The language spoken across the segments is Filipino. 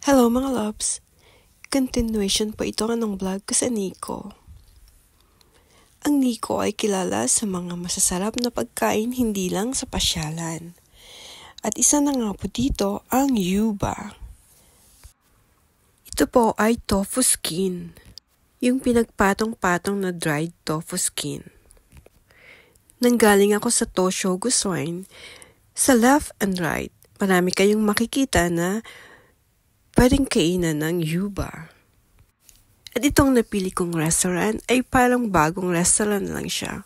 Hello mga loves! Continuation po ito ng vlog ko sa Nico. Ang Nico ay kilala sa mga masasarap na pagkain hindi lang sa pasyalan. At isa na nga po dito ang Yuba. Ito po ay tofu skin. Yung pinagpatong-patong na dried tofu skin. Nanggaling ako sa Toshogu Shrine. Sa left and right, marami kayong makikita na pwedeng kainan ng Yuba. At itong napili kong restaurant ay parang bagong restaurant lang siya.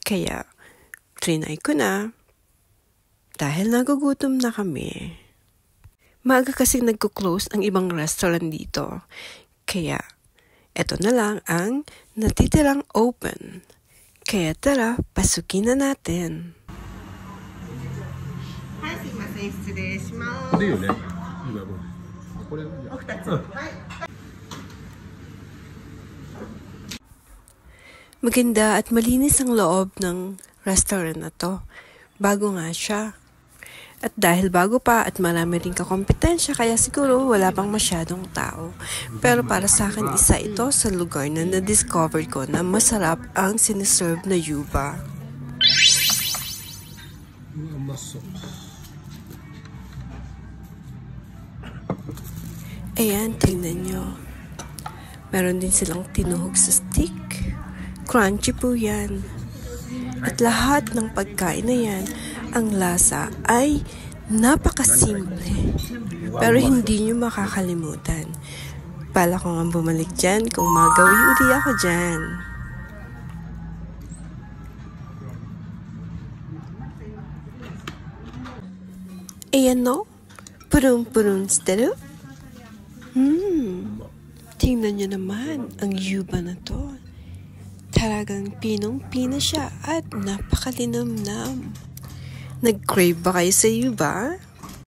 Kaya, trinay ko na dahil nagugutom na kami. Maaga kasing nagko-close ang ibang restaurant dito. Kaya, eto na lang ang natitirang open. Kaya tara, pasukin na natin. はい、すいません、失礼します。いいよね。これお二つ。はい。Maganda at malinis ang loob ng restaurant na to. Bago nga siya. At dahil bago pa at marami rin kakompetensya, kaya siguro wala pang masyadong tao. Pero para sa akin, isa ito sa lugar na na-discover ko na masarap ang siniserve na Yuba. Ayan, tingnan nyo. Meron din silang tinuhog sa stick. Crunchy po yan. At lahat ng pagkain na yan, ang lasa ay napakasimple. Pero hindi nyo makakalimutan. Bala ko nga bumalik dyan kung magawi uli ako dyan. Ayan no? Purong-purong stero. Tingnan nyo naman ang Yuba na to. Talagang pinong-pina siya at napakalinamnam. Nag-crave ba kayo sa Yuba?